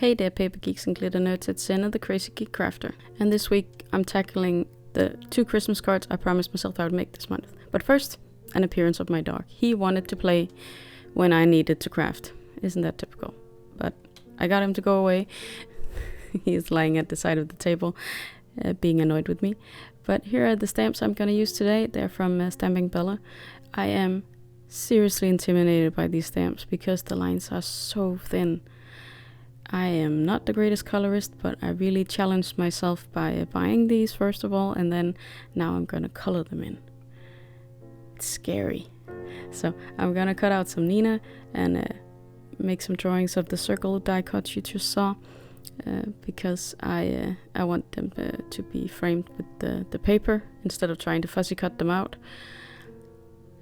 Hey there paper geeks and glitter nerds, it's Shin, the crazy geek crafter. And this week I'm tackling the 2 Christmas cards I promised myself I would make this month. But first, an appearance of my dog. He wanted to play when I needed to craft. Isn't that typical? But I got him to go away. He's lying at the side of the table, being annoyed with me. But here are the stamps I'm going to use today. They're from Stamping Bella. I am seriously intimidated by these stamps because the lines are so thin. I am not the greatest colorist, but I really challenged myself by buying these first of all, and then now I'm gonna color them in. It's scary. So I'm gonna cut out some Nina and make some drawings of the circle die cuts you just saw, because I want them to be framed with the paper instead of trying to fussy cut them out.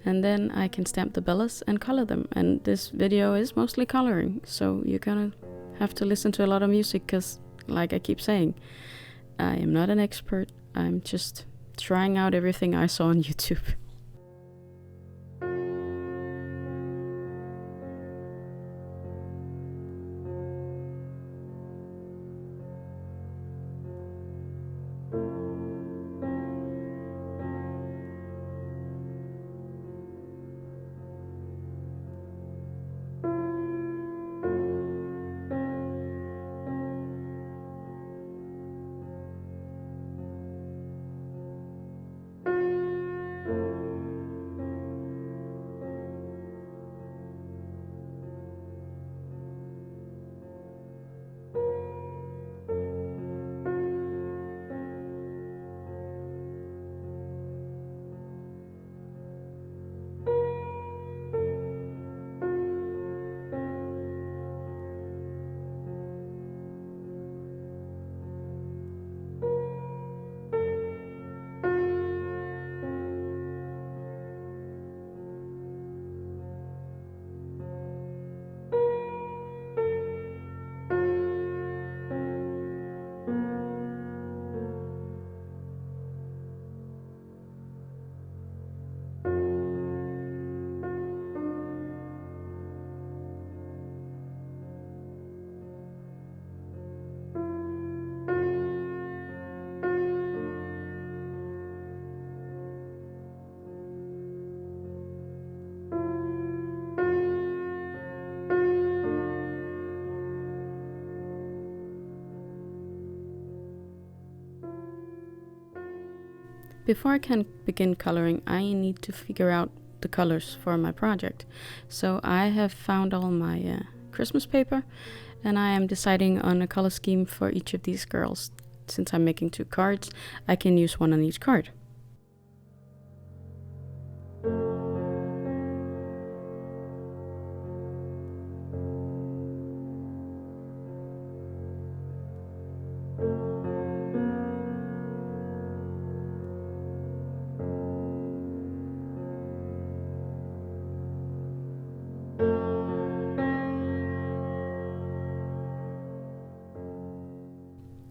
And then I can stamp the bellas and color them. And this video is mostly coloring, so you're gonna have to listen to a lot of music because, like I keep saying, I am not an expert. I'm just trying out everything I saw on YouTube. Before I can begin coloring, I need to figure out the colors for my project. So I have found all my Christmas paper, and I am deciding on a color scheme for each of these girls. Since I'm making 2 cards, I can use one on each card.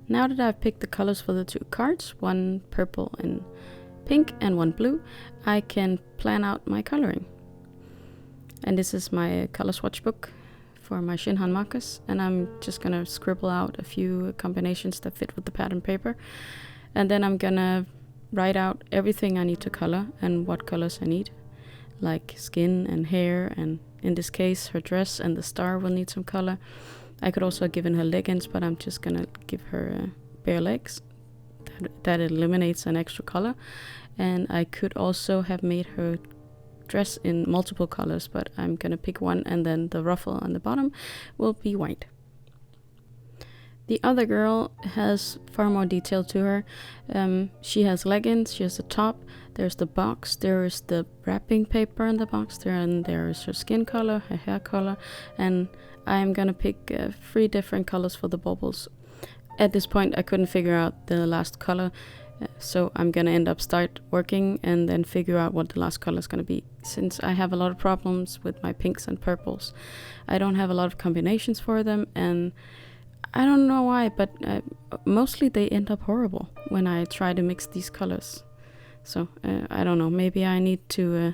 Now that I've picked the colors for the 2 cards, one purple and pink and one blue, I can plan out my coloring. And this is my color swatch book for my Shin markers, and I'm just gonna scribble out a few combinations that fit with the pattern paper, and then I'm gonna write out everything I need to color and what colors I need, like skin and hair, and in this case her dress and the star will need some color. I could also have given her leggings, but I'm just gonna give her bare legs. That eliminates an extra color. And I could also have made her dress in multiple colors, but I'm gonna pick one, and then the ruffle on the bottom will be white. The other girl has far more detail to her. She has leggings, she has a top, there's the box, there is the wrapping paper in the box there, and there is her skin color, her hair color, and I'm gonna pick 3 different colors for the baubles. At this point I couldn't figure out the last color, so I'm gonna start working and then figure out what the last color is gonna be. Since I have a lot of problems with my pinks and purples, I don't have a lot of combinations for them, and I don't know why, but mostly they end up horrible when I try to mix these colors. So I don't know, maybe I need to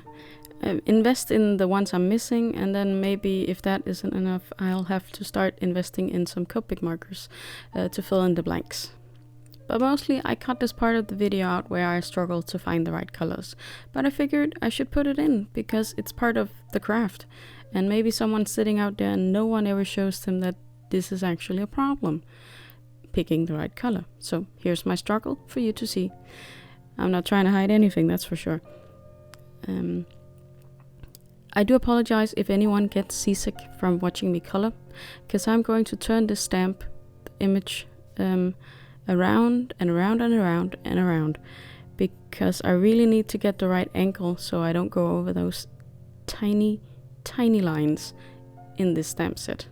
invest in the ones I'm missing, and then maybe if that isn't enough, I'll have to start investing in some Copic markers to fill in the blanks. But mostly I cut this part of the video out where I struggled to find the right colors. But I figured I should put it in because it's part of the craft. And maybe someone's sitting out there and no one ever shows them that this is actually a problem, picking the right color. So here's my struggle for you to see. I'm not trying to hide anything, that's for sure. I do apologize if anyone gets seasick from watching me color, because I'm going to turn this stamp image around and around and around and around, because I really need to get the right angle so I don't go over those tiny lines in this stamp set.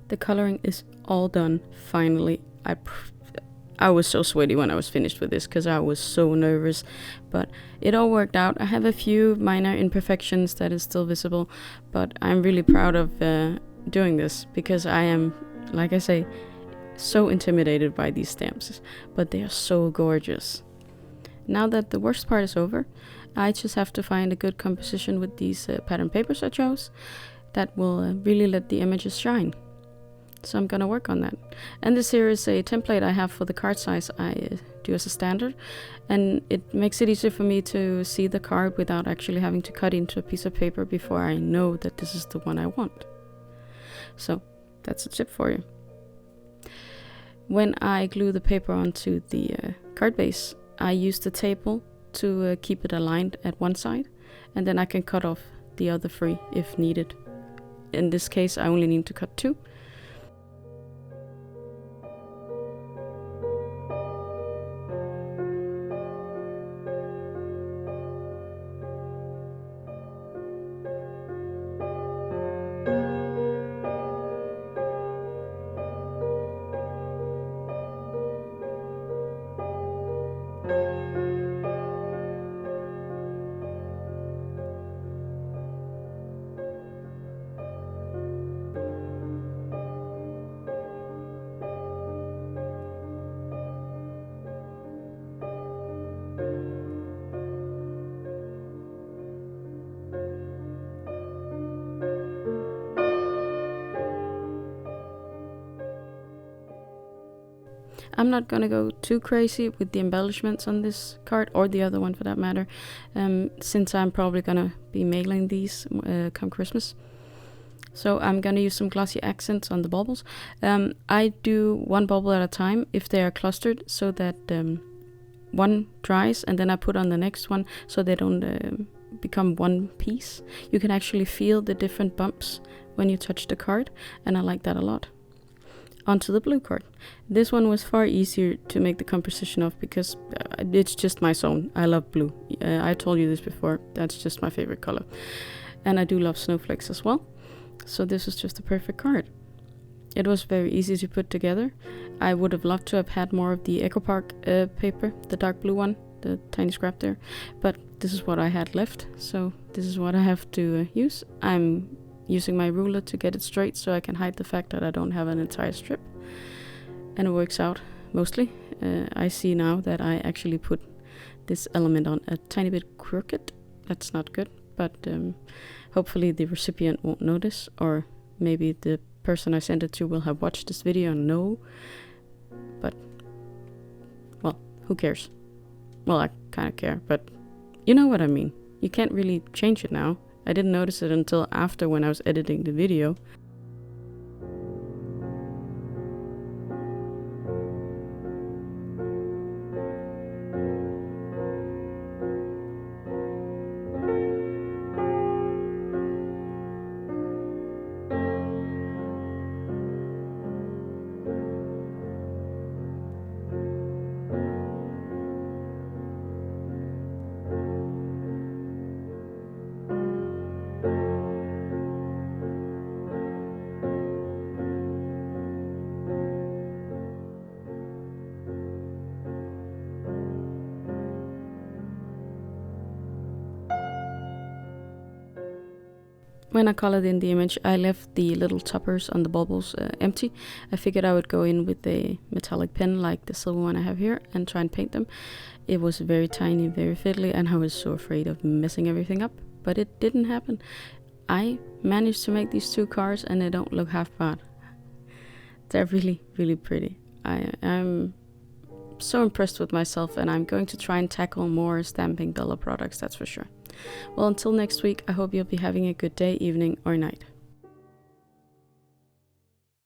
The coloring is all done, finally. I was so sweaty when I was finished with this because I was so nervous, but it all worked out. I have a few minor imperfections that is still visible, but I'm really proud of doing this because I am, like I say, so intimidated by these stamps, but they are so gorgeous. Now that the worst part is over, I just have to find a good composition with these pattern papers I chose that will really let the images shine. So I'm gonna work on that. And this here is a template I have for the card size I do as a standard, and it makes it easier for me to see the card without actually having to cut into a piece of paper before I know that this is the one I want. So that's a tip for you. When I glue the paper onto the card base, I use the table to keep it aligned at one side, and then I can cut off the other three if needed. In this case, I only need to cut 2. I'm not gonna go too crazy with the embellishments on this card, or the other one for that matter, since I'm probably gonna be mailing these come Christmas. So I'm gonna use some glossy accents on the baubles. I do one bauble at a time if they are clustered, so that one dries and then I put on the next one so they don't become one piece. You can actually feel the different bumps when you touch the card, and I like that a lot. Onto the blue card. This one was far easier to make the composition of because it's just my zone. I love blue. I told you this before. That's just my favorite color. And I do love snowflakes as well. So this is just the perfect card. It was very easy to put together. I would have loved to have had more of the Echo Park paper, the dark blue one, the tiny scrap there, but this is what I had left, so this is what I have to use. I'm using my ruler to get it straight so I can hide the fact that I don't have an entire strip, and it works out mostly. I see now that I actually put this element on a tiny bit crooked. That's not good, but hopefully the recipient won't notice, or maybe the person I sent it to will have watched this video and know, but well, who cares? Well, I kind of care, but you know what I mean. You can't really change it now. I didn't notice it until after, when I was editing the video. When I colored in the image, I left the little toppers on the bubbles empty. I figured I would go in with a metallic pen like the silver one I have here and try and paint them. It was very tiny, very fiddly, and I was so afraid of messing everything up, but it didn't happen. I managed to make these 2 cards and they don't look half bad. They're really, really pretty. I'm so impressed with myself, and I'm going to try and tackle more Stampin' Bella products, that's for sure. Well, until next week, I hope you'll be having a good day, evening, or night.